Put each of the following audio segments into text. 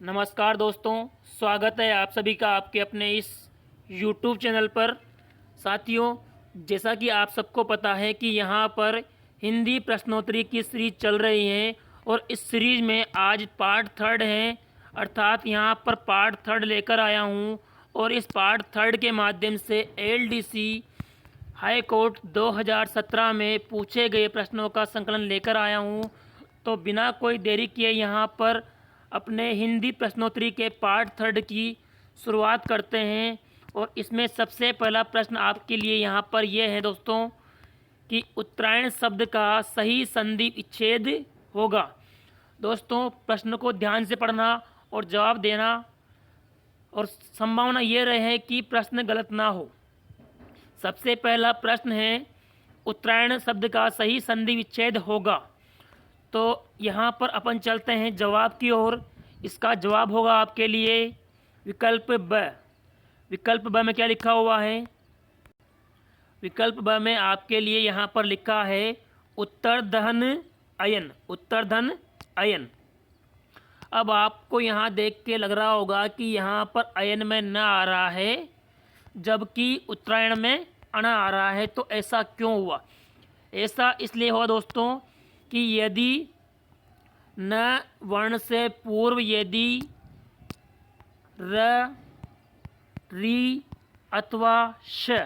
नमस्कार दोस्तों, स्वागत है आप सभी का आपके अपने इस YouTube चैनल पर। साथियों, जैसा कि आप सबको पता है कि यहाँ पर हिंदी प्रश्नोत्तरी की सीरीज चल रही है और इस सीरीज में आज पार्ट थर्ड है, अर्थात यहाँ पर पार्ट थर्ड लेकर आया हूँ। और इस पार्ट थर्ड के माध्यम से एलडीसी हाई कोर्ट 2017 में पूछे गए प्रश्नों का संकलन लेकर आया हूँ। तो बिना कोई देरी किए यहाँ पर अपने हिंदी प्रश्नोत्तरी के पार्ट थर्ड की शुरुआत करते हैं। और इसमें सबसे पहला प्रश्न आपके लिए यहाँ पर यह है दोस्तों कि उत्तरायण शब्द का सही संधि विच्छेद होगा। दोस्तों, प्रश्न को ध्यान से पढ़ना और जवाब देना, और संभावना ये रहे कि प्रश्न गलत ना हो। सबसे पहला प्रश्न है, उत्तरायण शब्द का सही संधि विच्छेद होगा। तो यहाँ पर अपन चलते हैं जवाब की ओर। इसका जवाब होगा आपके लिए विकल्प ब। विकल्प ब में क्या लिखा हुआ है? विकल्प ब में आपके लिए यहाँ पर लिखा है उत्तरधन अयन। उत्तरधन अयन। अब आपको यहाँ देख के लग रहा होगा कि यहाँ पर अयन में न आ रहा है जबकि उत्तरायण में अणा आ रहा है। तो ऐसा क्यों हुआ? ऐसा इसलिए हुआ दोस्तों कि यदि न वर्ण से पूर्व यदि र, री अथवा श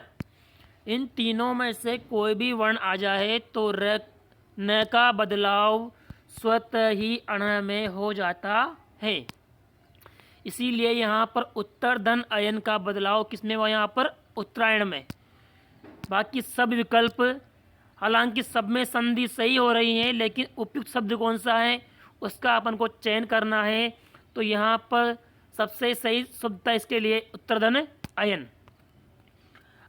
इन तीनों में से कोई भी वर्ण आ जाए तो र न का बदलाव स्वतः ही अण में हो जाता है। इसीलिए यहाँ पर उत्तरधन अयन का बदलाव किसमें हुआ? यहाँ पर उत्तरायण में। बाकी सब विकल्प, हालांकि सब में संधि सही हो रही है, लेकिन उपयुक्त शब्द कौन सा है उसका अपन को चयन करना है। तो यहाँ पर सबसे सही शब्द था इसके लिए उत्तरधन अयन।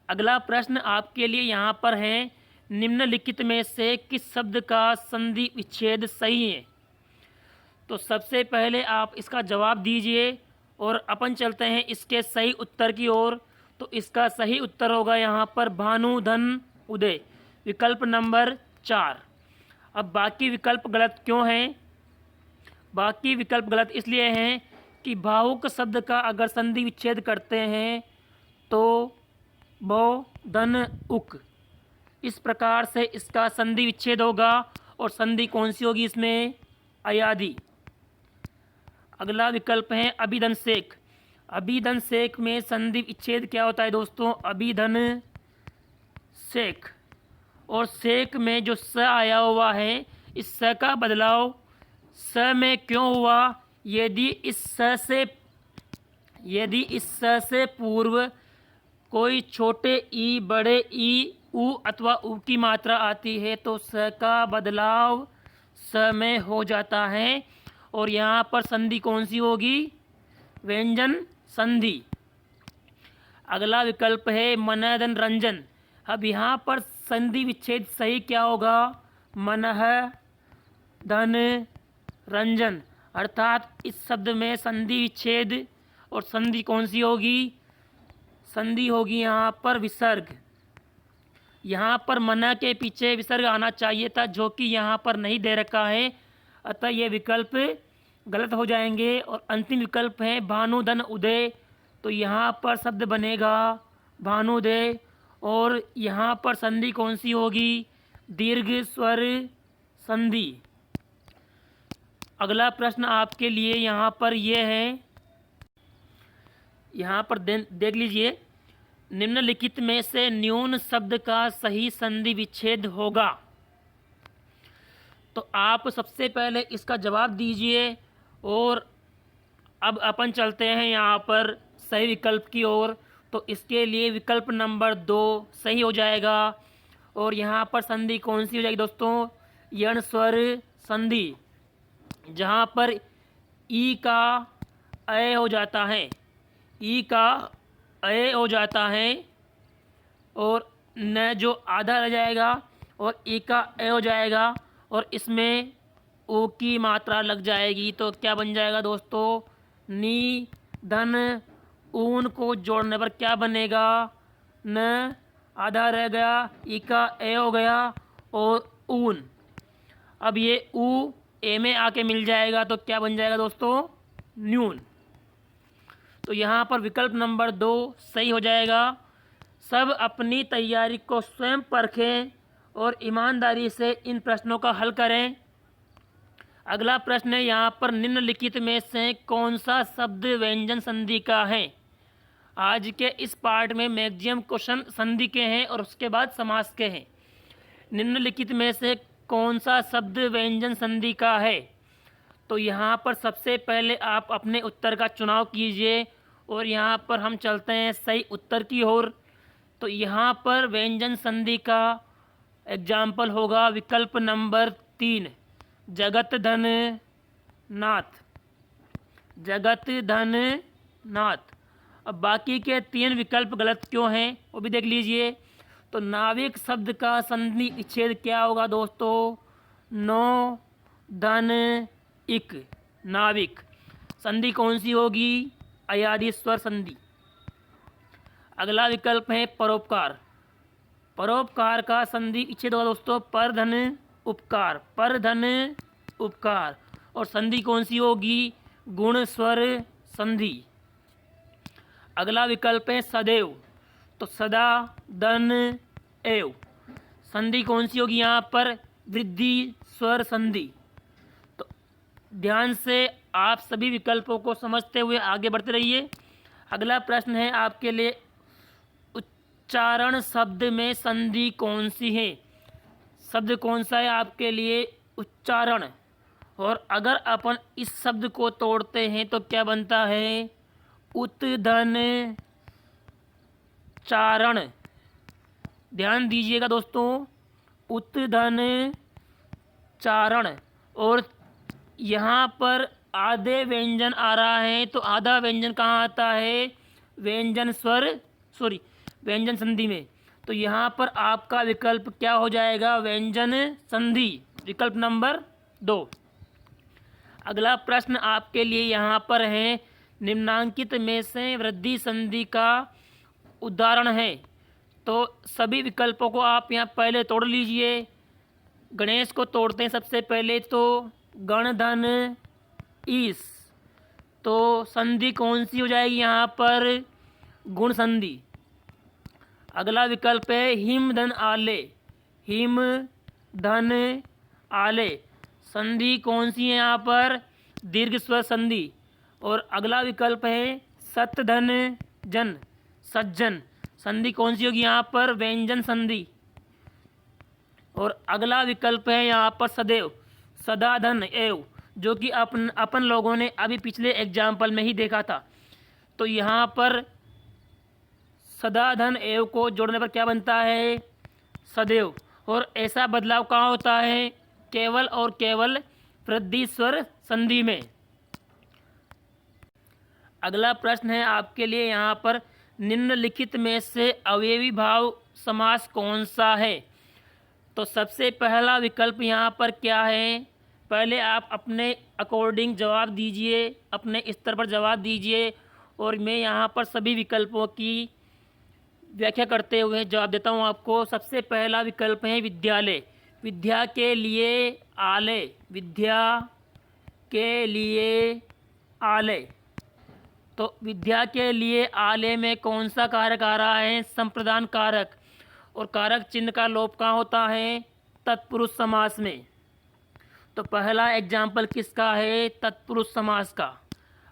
अगला प्रश्न आपके लिए यहाँ पर है, निम्नलिखित में से किस शब्द का संधि विच्छेद सही है? तो सबसे पहले आप इसका जवाब दीजिए और अपन चलते हैं इसके सही उत्तर की ओर। तो इसका सही उत्तर होगा यहाँ पर भानुधन उदय, विकल्प नंबर 4। अब बाकी विकल्प गलत क्यों हैं? बाकी विकल्प गलत इसलिए हैं कि भावुक शब्द का अगर संधि विच्छेद करते हैं तो भौ धन उक, इस प्रकार से इसका संधि विच्छेद होगा। और संधि कौन सी होगी इसमें? अयादि। अगला विकल्प है अभिधन सेक। अभिधन सेक में संधि विच्छेद क्या होता है दोस्तों? अभिधन सेक। और सेक में जो स आया हुआ है, इस स का बदलाव स में क्यों हुआ? यदि इस स से पूर्व कोई छोटे ई, बड़े ई, उ अथवा उ की मात्रा आती है तो स का बदलाव स में हो जाता है। और यहाँ पर संधि कौन सी होगी? व्यंजन संधि। अगला विकल्प है मनधन रंजन। अब यहाँ पर संधि विच्छेद सही क्या होगा? मनः धन रंजन, अर्थात इस शब्द में संधि विच्छेद, और संधि कौन सी होगी? संधि होगी यहाँ पर विसर्ग। यहाँ पर मन के पीछे विसर्ग आना चाहिए था, जो कि यहाँ पर नहीं दे रखा है, अतः ये विकल्प गलत हो जाएंगे। और अंतिम विकल्प है भानुधन उदय। तो यहाँ पर शब्द बनेगा भानुदय, और यहाँ पर संधि कौन सी होगी? दीर्घ स्वर संधि। अगला प्रश्न आपके लिए यहाँ पर यह है, यहाँ पर देख लीजिए, निम्नलिखित में से न्यून शब्द का सही संधि विच्छेद होगा। तो आप सबसे पहले इसका जवाब दीजिए और अब अपन चलते हैं यहाँ पर सही विकल्प की ओर। तो इसके लिए विकल्प नंबर 2 सही हो जाएगा। और यहाँ पर संधि कौन सी हो जाएगी दोस्तों? यण स्वर संधि, जहाँ पर ई का अय हो जाता है, ई का अय हो जाता है, और न जो आधा रह जाएगा और ई का अय हो जाएगा, और इसमें ओ की मात्रा लग जाएगी। तो क्या बन जाएगा दोस्तों? नी धन ऊन को जोड़ने पर क्या बनेगा? न आधा रह गया, ई का ए हो गया, और ऊन। अब ये ऊ ए में आके मिल जाएगा तो क्या बन जाएगा दोस्तों? न्यून। तो यहाँ पर विकल्प नंबर 2 सही हो जाएगा। सब अपनी तैयारी को स्वयं परखें और ईमानदारी से इन प्रश्नों का हल करें। अगला प्रश्न है यहाँ पर, निम्नलिखित में से कौन सा शब्द व्यंजन संधि का है। आज के इस पार्ट में मैक्सिमम क्वेश्चन संधि के हैं और उसके बाद समास के हैं। निम्नलिखित में से कौन सा शब्द व्यंजन संधि का है। तो यहाँ पर सबसे पहले आप अपने उत्तर का चुनाव कीजिए और यहाँ पर हम चलते हैं सही उत्तर की ओर। तो यहाँ पर व्यंजन संधि का एग्जाम्पल होगा विकल्प नंबर 3, जगत धन नाथ। जगत धन नाथ। अब बाकी के 3 विकल्प गलत क्यों हैं वो भी देख लीजिए। तो नाविक शब्द का संधि विच्छेद क्या होगा दोस्तों, नो धन इक, नाविक। संधि कौन सी होगी, अयादि स्वर संधि। अगला विकल्प है परोपकार। परोपकार का संधि विच्छेद होगा दोस्तों, पर धन उपकार, पर धन उपकार। और संधि कौन सी होगी, गुण स्वर संधि। अगला विकल्प है सदैव। तो सदा धन एव। संधि कौन सी होगी यहाँ पर, वृद्धि स्वर संधि। तो ध्यान से आप सभी विकल्पों को समझते हुए आगे बढ़ते रहिए। अगला प्रश्न है आपके लिए, उच्चारण शब्द में संधि कौन सी है। शब्द कौन सा है आपके लिए, उच्चारण। और अगर अपन इस शब्द को तोड़ते हैं तो क्या बनता है, उत्धन चारण। ध्यान दीजिएगा दोस्तों, उत्धन चारण। और यहाँ पर आधे व्यंजन आ रहा है, तो आधा व्यंजन कहाँ आता है, व्यंजन संधि में। तो यहाँ पर आपका विकल्प क्या हो जाएगा, व्यंजन संधि, विकल्प नंबर 2। अगला प्रश्न आपके लिए यहाँ पर है, निम्नांकित में से वृद्धि संधि का उदाहरण है। तो सभी विकल्पों को आप यहाँ पहले तोड़ लीजिए। गणेश को तोड़ते हैं सबसे पहले, तो गण धन ईस। तो संधि कौन सी हो जाएगी यहाँ पर, गुण संधि। अगला विकल्प है हिम धन आले। हिम धन आले। संधि कौन सी है यहाँ पर, दीर्घ स्वर संधि। और अगला विकल्प है सत धन जन, सज्जन। संधि कौन सी होगी यहाँ पर, व्यंजन संधि। और अगला विकल्प है यहाँ पर सदैव, सदा धन एव, जो कि अपन लोगों ने अभी पिछले एग्जाम्पल में ही देखा था। तो यहाँ पर सदा धन एव को जोड़ने पर क्या बनता है, सदैव। और ऐसा बदलाव कहाँ होता है, केवल और केवल वृद्धि स्वर संधि में। अगला प्रश्न है आपके लिए यहाँ पर, निम्नलिखित में से अवयवी भाव समास कौन सा है। तो सबसे पहला विकल्प यहाँ पर क्या है, पहले आप अपने अकॉर्डिंग जवाब दीजिए, अपने स्तर पर जवाब दीजिए। और मैं यहाँ पर सभी विकल्पों की व्याख्या करते हुए जवाब देता हूँ आपको। सबसे पहला विकल्प है विद्यालय। विद्या के लिए आलय, विद्या के लिए आलय। तो विद्या के लिए आलय में कौन सा कारक आ रहा है, संप्रदान कारक। और कारक चिन्ह का लोप कहाँ होता है, तत्पुरुष समास में। तो पहला एग्जाम्पल किसका है, तत्पुरुष समास का।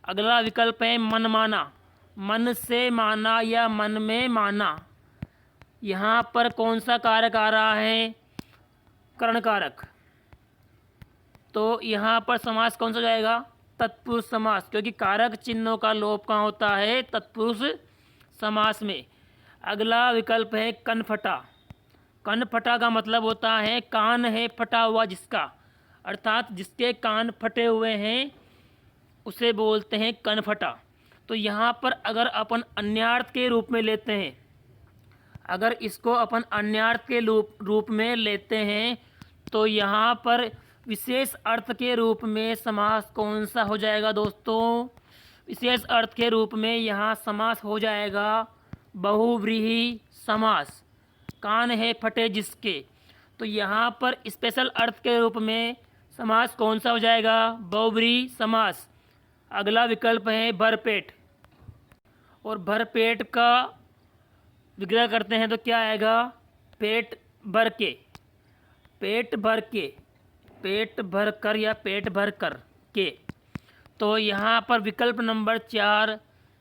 अगला विकल्प है मन माना। मन से माना या मन में माना। यहाँ पर कौन सा कारक आ रहा है, कर्ण कारक। तो यहाँ पर समास कौन सा हो जाएगा, तत्पुरुष समास, क्योंकि कारक चिन्हों का लोप कहाँ होता है, तत्पुरुष समास में। अगला विकल्प है कनफटा। कनफटा का मतलब होता है कान है फटा हुआ जिसका, अर्थात जिसके कान फटे हुए हैं उसे बोलते हैं कनफटा। तो यहाँ पर अगर अपन अन्यार्थ के रूप में लेते हैं, अगर इसको अपन अन्यार्थ के रूप में लेते हैं, तो यहाँ पर विशेष अर्थ के रूप में समास कौन सा हो जाएगा दोस्तों, विशेष अर्थ के रूप में यहाँ समास हो जाएगा बहुव्रीहि समास, कान है फटे जिसके। तो यहाँ पर स्पेशल अर्थ के रूप में समास कौन सा हो जाएगा, बहुव्रीहि समास। अगला विकल्प है भरपेट। और भरपेट का विग्रह करते हैं तो क्या आएगा? पेट भर के, पेट भर के, पेट भर कर या पेट भर कर के। तो यहाँ पर विकल्प नंबर 4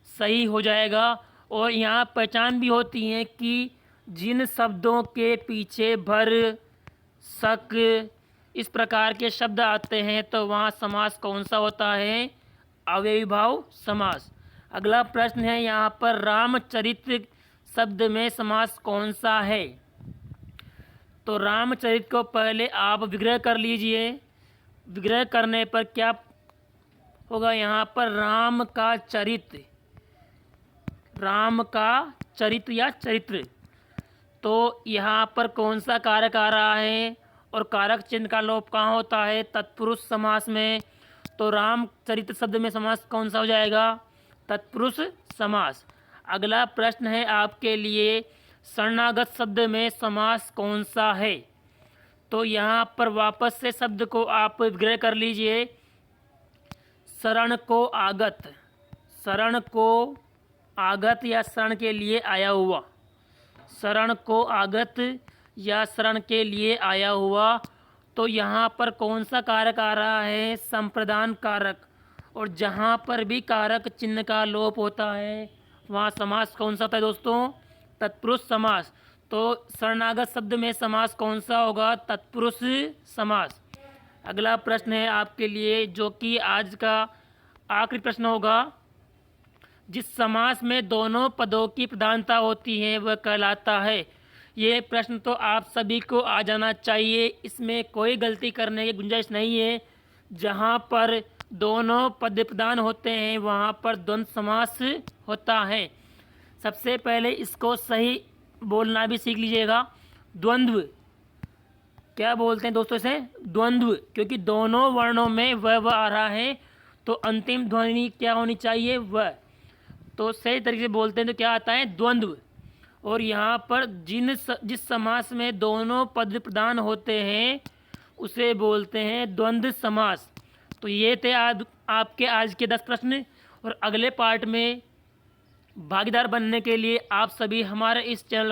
सही हो जाएगा। और यहाँ पहचान भी होती है कि जिन शब्दों के पीछे भर, सक, इस प्रकार के शब्द आते हैं तो वहाँ समास कौन सा होता है? अव्ययीभाव समास। अगला प्रश्न है यहाँ पर रामचरित शब्द में समास कौन सा है? तो रामचरित को पहले आप विग्रह कर लीजिए। विग्रह करने पर क्या होगा? यहाँ पर राम का चरित, राम का चरित या चरित्र। तो यहाँ पर कौन सा कारक आ रहा है? और कारक चिन्ह का लोप कहाँ होता है? तत्पुरुष समास में। तो रामचरित शब्द में समास कौन सा हो जाएगा? तत्पुरुष समास। अगला प्रश्न है आपके लिए, शरणागत शब्द में समास कौन सा है? तो यहाँ पर वापस से शब्द को आप विग्रह कर लीजिए। शरण को आगत, शरण को आगत या शरण के लिए आया हुआ, शरण को आगत या शरण के लिए आया हुआ। तो यहाँ पर कौन सा कारक आ रहा है? संप्रदान कारक। और जहाँ पर भी कारक चिन्ह का लोप होता है वहाँ समास कौन सा होता है दोस्तों? तत्पुरुष समास। तो शरणागत शब्द में समास कौन सा होगा? तत्पुरुष समास। अगला प्रश्न है आपके लिए जो कि आज का आखिरी प्रश्न होगा। जिस समास में दोनों पदों की प्रधानता होती है वह कहलाता है। ये प्रश्न तो आप सभी को आ जाना चाहिए, इसमें कोई गलती करने की गुंजाइश नहीं है। जहाँ पर दोनों पद प्रधान होते हैं वहाँ पर द्वंद्व समास होता है। सबसे पहले इसको सही बोलना भी सीख लीजिएगा। द्वंद्व क्या बोलते हैं दोस्तों? इसे द्वंद्व, क्योंकि दोनों वर्णों में वह आ रहा है तो अंतिम ध्वनि क्या होनी चाहिए? वह। तो सही तरीके से बोलते हैं तो क्या आता है? द्वंद्व। और यहाँ पर जिस समास में दोनों पद प्रधान होते हैं उसे बोलते हैं द्वंद्व समास। तो ये थे आपके आज के 10 प्रश्न। और अगले पार्ट में भागीदार बनने के लिए आप सभी हमारे इस चैनल